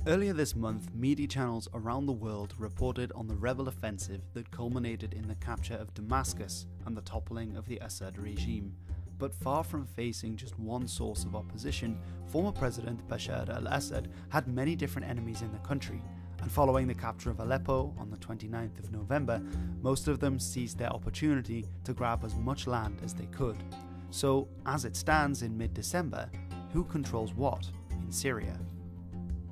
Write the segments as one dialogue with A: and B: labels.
A: Earlier this month, media channels around the world reported on the rebel offensive that culminated in the capture of Damascus and the toppling of the Assad regime. But far from facing just one source of opposition, former President Bashar al-Assad had many different enemies in the country, and following the capture of Aleppo on the 29th of November, most of them seized their opportunity to grab as much land as they could. So, as it stands in mid-December, who controls what in Syria?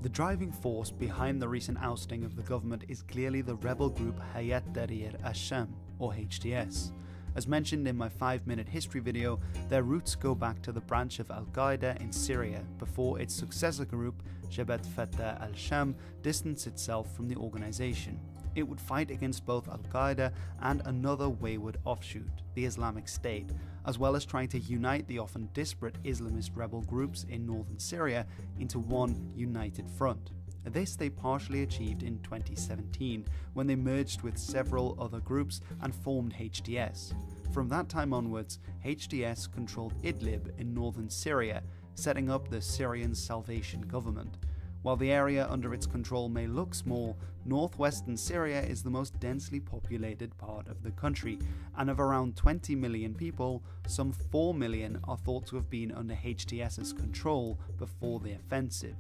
A: The driving force behind the recent ousting of the government is clearly the rebel group Hayat Tahrir al-Sham, or HTS. As mentioned in my 5-minute history video, their roots go back to the branch of al-Qaeda in Syria before its successor group, Jabhat Fatah al-Sham, distanced itself from the organization. It would fight against both al-Qaeda and another wayward offshoot, the Islamic State, as well as trying to unite the often disparate Islamist rebel groups in northern Syria into one united front. This they partially achieved in 2017, when they merged with several other groups and formed HTS. From that time onwards, HTS controlled Idlib in northern Syria, setting up the Syrian Salvation Government. While the area under its control may look small, northwestern Syria is the most densely populated part of the country, and of around 20 million people, some 4 million are thought to have been under HTS's control before the offensive.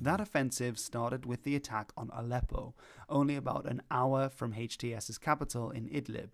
A: That offensive started with the attack on Aleppo, only about an hour from HTS's capital in Idlib.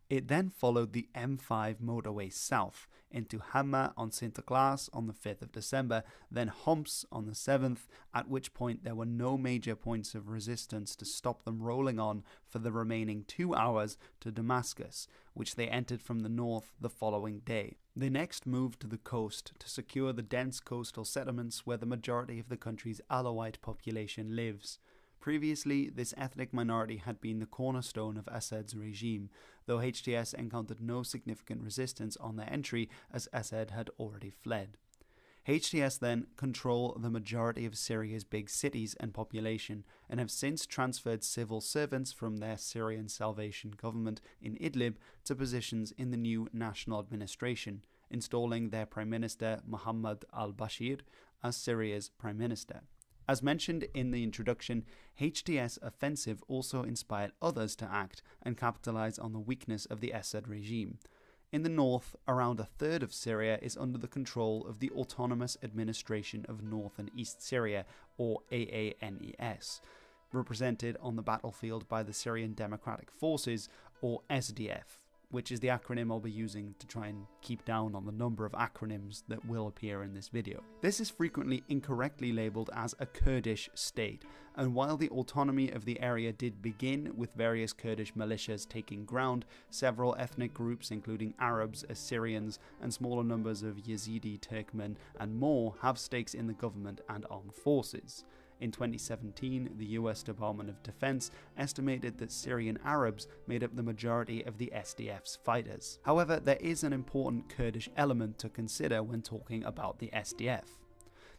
A: It then followed the M5 motorway south into Hama on Sinterklaas on the 5th of December, then Homs on the 7th, at which point there were no major points of resistance to stop them rolling on for the remaining 2 hours to Damascus, which they entered from the north the following day. They next moved to the coast to secure the dense coastal settlements where the majority of the country's Alawite population lives. Previously, this ethnic minority had been the cornerstone of Assad's regime, though HTS encountered no significant resistance on their entry as Assad had already fled. HTS then control the majority of Syria's big cities and population, and have since transferred civil servants from their Syrian Salvation Government in Idlib to positions in the new national administration, installing their Prime Minister Mohammed al-Bashir as Syria's Prime Minister. As mentioned in the introduction, HTS offensive also inspired others to act and capitalize on the weakness of the Assad regime. In the north, around a third of Syria is under the control of the Autonomous Administration of North and East Syria, or AANES, represented on the battlefield by the Syrian Democratic Forces, or SDF, which is the acronym I'll be using to try and keep down on the number of acronyms that will appear in this video. This is frequently incorrectly labelled as a Kurdish state, and while the autonomy of the area did begin with various Kurdish militias taking ground, several ethnic groups including Arabs, Assyrians, and smaller numbers of Yazidi, Turkmen, and more have stakes in the government and armed forces. In 2017, the US Department of Defense estimated that Syrian Arabs made up the majority of the SDF's fighters. However, there is an important Kurdish element to consider when talking about the SDF.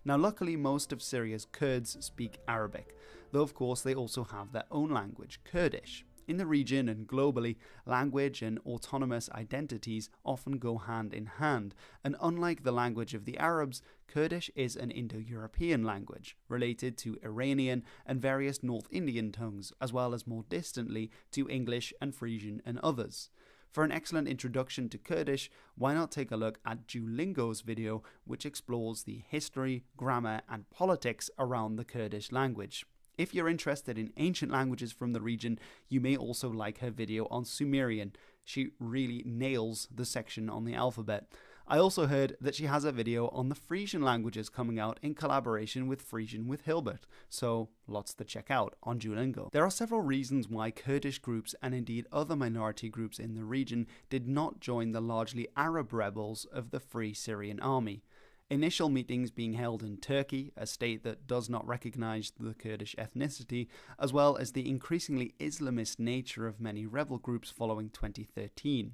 A: Now, luckily, most of Syria's Kurds speak Arabic, though of course they also have their own language, Kurdish. In the region and globally, language and autonomous identities often go hand in hand, and unlike the language of the Arabs, Kurdish is an Indo-European language, related to Iranian and various North Indian tongues, as well as more distantly to English and Frisian and others. For an excellent introduction to Kurdish, why not take a look at Duolingo's video, which explores the history, grammar, and politics around the Kurdish language. If you're interested in ancient languages from the region, you may also like her video on Sumerian. She really nails the section on the alphabet. I also heard that she has a video on the Frisian languages coming out in collaboration with Frisian with Hilbert, so lots to check out on Duolingo. There are several reasons why Kurdish groups and indeed other minority groups in the region did not join the largely Arab rebels of the Free Syrian Army. Initial meetings being held in Turkey, a state that does not recognize the Kurdish ethnicity, as well as the increasingly Islamist nature of many rebel groups following 2013.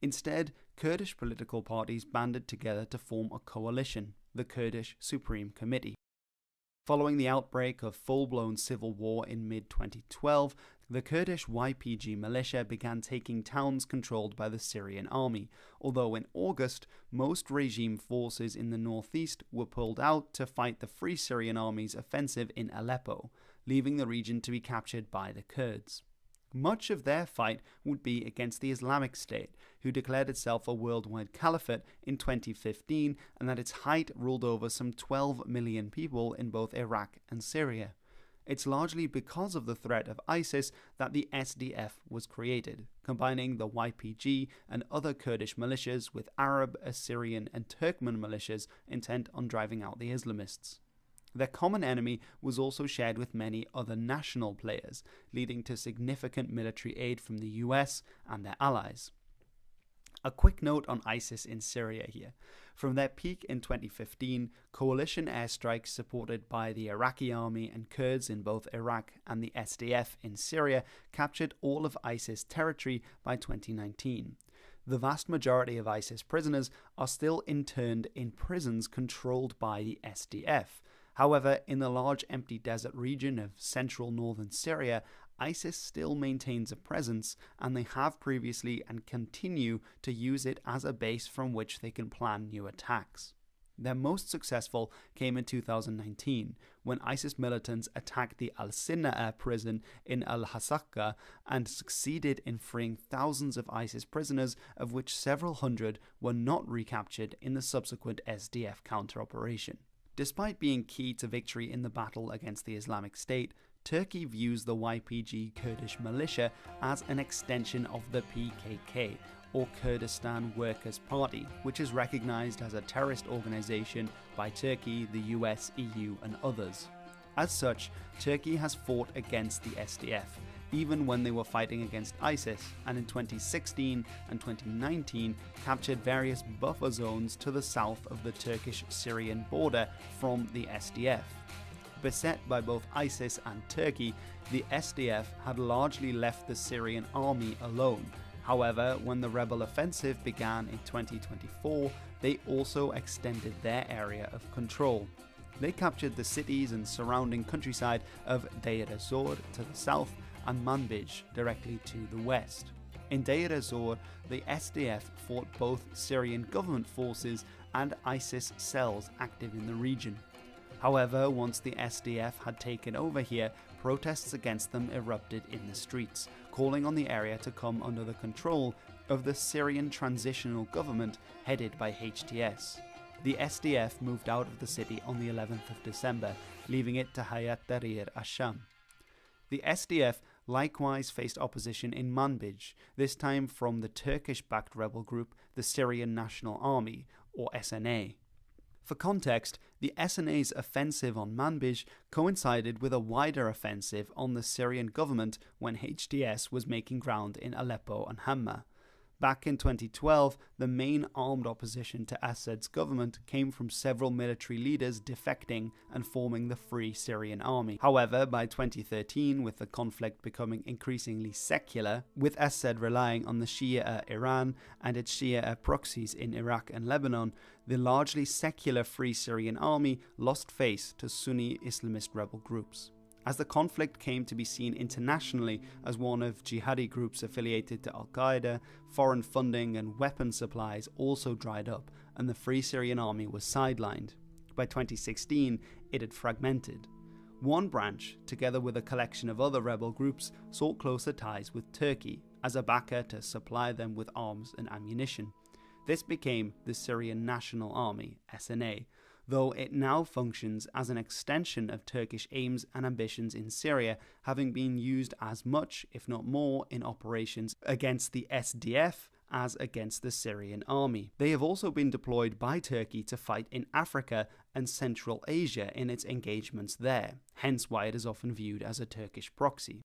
A: Instead, Kurdish political parties banded together to form a coalition, the Kurdish Supreme Committee. Following the outbreak of full-blown civil war in mid-2012, the Kurdish YPG militia began taking towns controlled by the Syrian army, although in August, most regime forces in the northeast were pulled out to fight the Free Syrian Army's offensive in Aleppo, leaving the region to be captured by the Kurds. Much of their fight would be against the Islamic State, who declared itself a worldwide caliphate in 2015 and at its height ruled over some 12 million people in both Iraq and Syria. It's largely because of the threat of ISIS that the SDF was created, combining the YPG and other Kurdish militias with Arab, Assyrian and Turkmen militias intent on driving out the Islamists. Their common enemy was also shared with many other national players, leading to significant military aid from the US and their allies. A quick note on ISIS in Syria here. From their peak in 2015, coalition airstrikes supported by the Iraqi army and Kurds in both Iraq and the SDF in Syria captured all of ISIS territory by 2019. The vast majority of ISIS prisoners are still interned in prisons controlled by the SDF. However, in the large empty desert region of central northern Syria, ISIS still maintains a presence, and they have previously and continue to use it as a base from which they can plan new attacks. Their most successful came in 2019, when ISIS militants attacked the al-Sinaa prison in al-Hasaka and succeeded in freeing thousands of ISIS prisoners, of which several hundred were not recaptured in the subsequent SDF counter-operation. Despite being key to victory in the battle against the Islamic State, Turkey views the YPG Kurdish militia as an extension of the PKK, or Kurdistan Workers' Party, which is recognized as a terrorist organization by Turkey, the US, EU, and others. As such, Turkey has fought against the SDF, even when they were fighting against ISIS, and in 2016 and 2019 captured various buffer zones to the south of the Turkish-Syrian border from the SDF. Beset by both ISIS and Turkey, the SDF had largely left the Syrian army alone. However, when the rebel offensive began in 2024, they also extended their area of control. They captured the cities and surrounding countryside of Deir ez-Zor to the south and Manbij directly to the west. In Deir ez-Zor, the SDF fought both Syrian government forces and ISIS cells active in the region. However, once the SDF had taken over here, protests against them erupted in the streets, calling on the area to come under the control of the Syrian Transitional Government headed by HTS. The SDF moved out of the city on the 11th of December, leaving it to Hayat Tahrir al-Sham. The SDF likewise faced opposition in Manbij, this time from the Turkish-backed rebel group, the Syrian National Army, or SNA. For context, the SNA's offensive on Manbij coincided with a wider offensive on the Syrian government when HTS was making ground in Aleppo and Hama. Back in 2012, the main armed opposition to Assad's government came from several military leaders defecting and forming the Free Syrian Army. However, by 2013, with the conflict becoming increasingly secular, with Assad relying on the Shia Iran and its Shia proxies in Iraq and Lebanon, the largely secular Free Syrian Army lost face to Sunni Islamist rebel groups. As the conflict came to be seen internationally as one of jihadi groups affiliated to al-Qaeda, foreign funding and weapon supplies also dried up, and the Free Syrian Army was sidelined. By 2016, it had fragmented. One branch, together with a collection of other rebel groups, sought closer ties with Turkey as a backer to supply them with arms and ammunition. This became the Syrian National Army, SNA, though it now functions as an extension of Turkish aims and ambitions in Syria, having been used as much, if not more, in operations against the SDF as against the Syrian army. They have also been deployed by Turkey to fight in Africa and Central Asia in its engagements there, hence why it is often viewed as a Turkish proxy.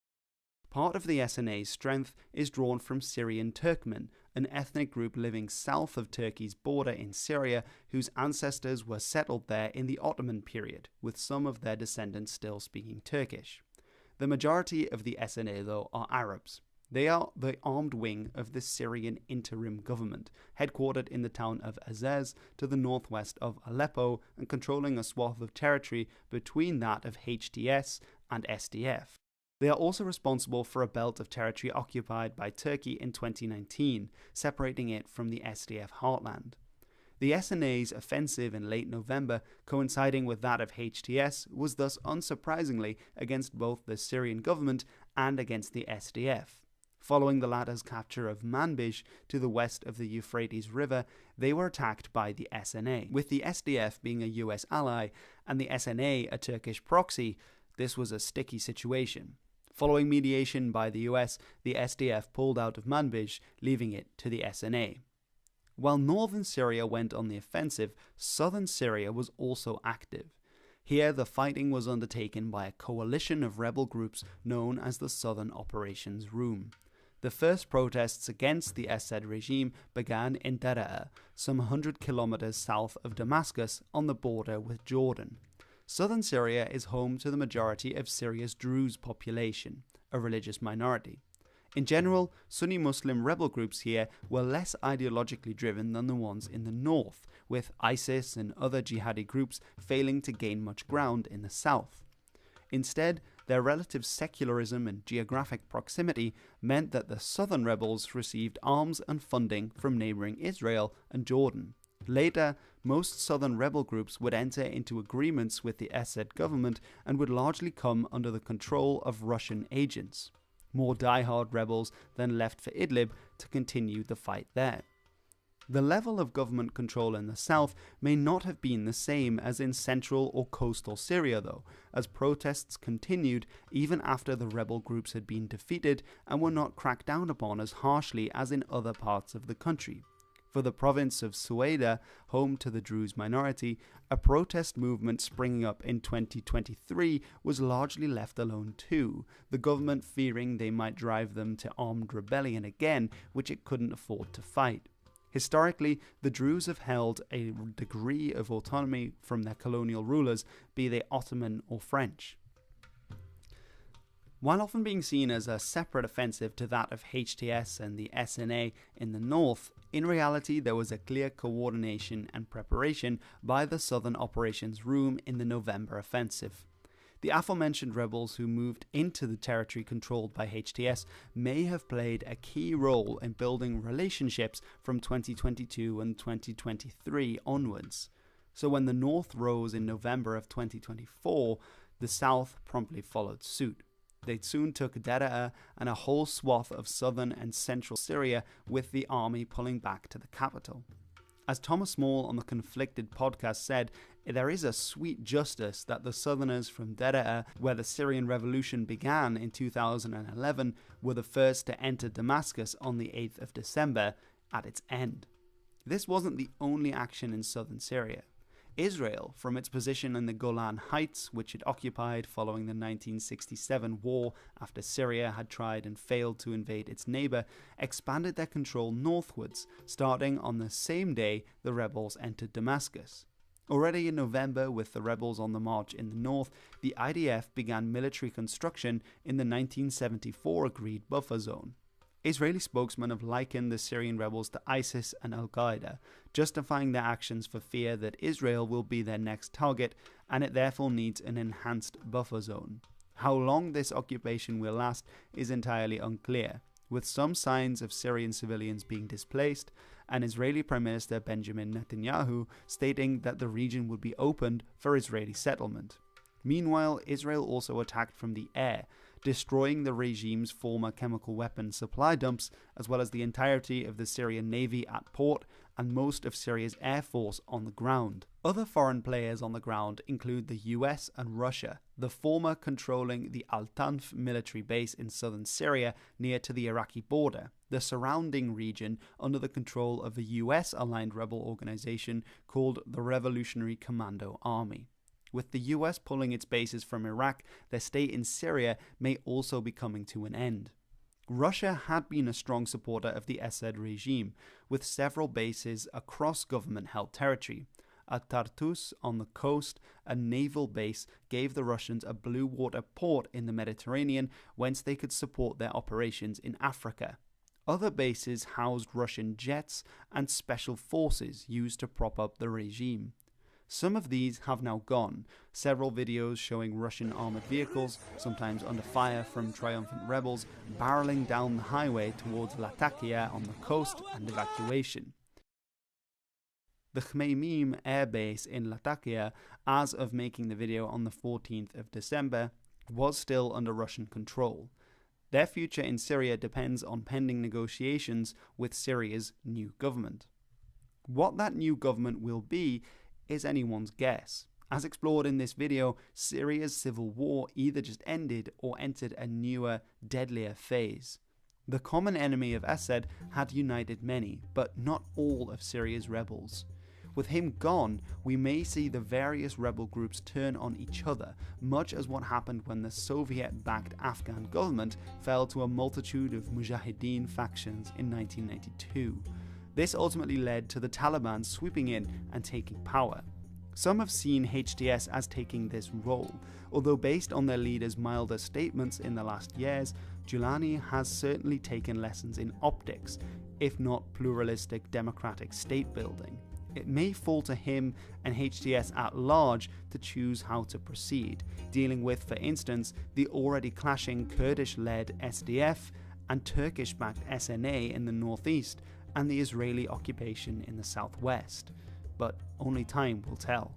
A: Part of the SNA's strength is drawn from Syrian Turkmen, an ethnic group living south of Turkey's border in Syria whose ancestors were settled there in the Ottoman period, with some of their descendants still speaking Turkish. The majority of the SNA, though, are Arabs. They are the armed wing of the Syrian interim government, headquartered in the town of Azaz to the northwest of Aleppo and controlling a swath of territory between that of HTS and SDF. They are also responsible for a belt of territory occupied by Turkey in 2019, separating it from the SDF heartland. The SNA's offensive in late November, coinciding with that of HTS, was thus unsurprisingly against both the Syrian government and against the SDF. Following the latter's capture of Manbij to the west of the Euphrates River, they were attacked by the SNA. With the SDF being a US ally and the SNA a Turkish proxy, this was a sticky situation. Following mediation by the US, the SDF pulled out of Manbij, leaving it to the SNA. While northern Syria went on the offensive, southern Syria was also active. Here, the fighting was undertaken by a coalition of rebel groups known as the Southern Operations Room. The first protests against the Assad regime began in Daraa, some 100 kilometers south of Damascus on the border with Jordan. Southern Syria is home to the majority of Syria's Druze population, a religious minority. In general, Sunni Muslim rebel groups here were less ideologically driven than the ones in the north, with ISIS and other jihadi groups failing to gain much ground in the south. Instead, their relative secularism and geographic proximity meant that the southern rebels received arms and funding from neighbouring Israel and Jordan. Later, most southern rebel groups would enter into agreements with the Assad government and would largely come under the control of Russian agents. More die-hard rebels then left for Idlib to continue the fight there. The level of government control in the south may not have been the same as in central or coastal Syria though, as protests continued even after the rebel groups had been defeated and were not cracked down upon as harshly as in other parts of the country. For the province of Sueda, home to the Druze minority, a protest movement springing up in 2023 was largely left alone too, the government fearing they might drive them to armed rebellion again, which it couldn't afford to fight. Historically, the Druze have held a degree of autonomy from their colonial rulers, be they Ottoman or French. While often being seen as a separate offensive to that of HTS and the SNA in the north, in reality there was a clear coordination and preparation by the Southern Operations Room in the November offensive. The aforementioned rebels who moved into the territory controlled by HTS may have played a key role in building relationships from 2022 and 2023 onwards. So when the North rose in November of 2024, the South promptly followed suit. They soon took Daraa and a whole swath of southern and central Syria, with the army pulling back to the capital. As Thomas Small on the Conflicted podcast said, there is a sweet justice that the southerners from Daraa, where the Syrian revolution began in 2011, were the first to enter Damascus on the 8th of December at its end. This wasn't the only action in southern Syria. Israel, from its position in the Golan Heights, which it occupied following the 1967 war after Syria had tried and failed to invade its neighbour, expanded their control northwards, starting on the same day the rebels entered Damascus. Already in November, with the rebels on the march in the north, the IDF began military construction in the 1974 agreed buffer zone. Israeli spokesmen have likened the Syrian rebels to ISIS and al-Qaeda, justifying their actions for fear that Israel will be their next target and it therefore needs an enhanced buffer zone. How long this occupation will last is entirely unclear, with some signs of Syrian civilians being displaced and Israeli Prime Minister Benjamin Netanyahu stating that the region would be opened for Israeli settlement. Meanwhile, Israel also attacked from the air, destroying the regime's former chemical weapons supply dumps, as well as the entirety of the Syrian Navy at port and most of Syria's air force on the ground. Other foreign players on the ground include the US and Russia, the former controlling the Al-Tanf military base in southern Syria near to the Iraqi border, the surrounding region under the control of a US-aligned rebel organization called the Revolutionary Commando Army. With the US pulling its bases from Iraq, their stay in Syria may also be coming to an end. Russia had been a strong supporter of the Assad regime, with several bases across government-held territory. At Tartus on the coast, a naval base gave the Russians a blue water port in the Mediterranean whence they could support their operations in Africa. Other bases housed Russian jets and special forces used to prop up the regime. Some of these have now gone. Several videos showing Russian armoured vehicles, sometimes under fire from triumphant rebels, barreling down the highway towards Latakia on the coast and evacuation. The Khmeimim air base in Latakia, as of making the video on the 14th of December, was still under Russian control. Their future in Syria depends on pending negotiations with Syria's new government. What that new government will be is anyone's guess. As explored in this video, Syria's civil war either just ended or entered a newer, deadlier phase. The common enemy of Assad had united many, but not all of Syria's rebels. With him gone, we may see the various rebel groups turn on each other, much as what happened when the Soviet-backed Afghan government fell to a multitude of Mujahideen factions in 1992. This ultimately led to the Taliban swooping in and taking power. Some have seen HTS as taking this role, although based on their leader's milder statements in the last years, Julani has certainly taken lessons in optics, if not pluralistic democratic state building. It may fall to him and HTS at large to choose how to proceed, dealing with, for instance, the already clashing Kurdish-led SDF and Turkish-backed SNA in the northeast and the Israeli occupation in the southwest. But only time will tell.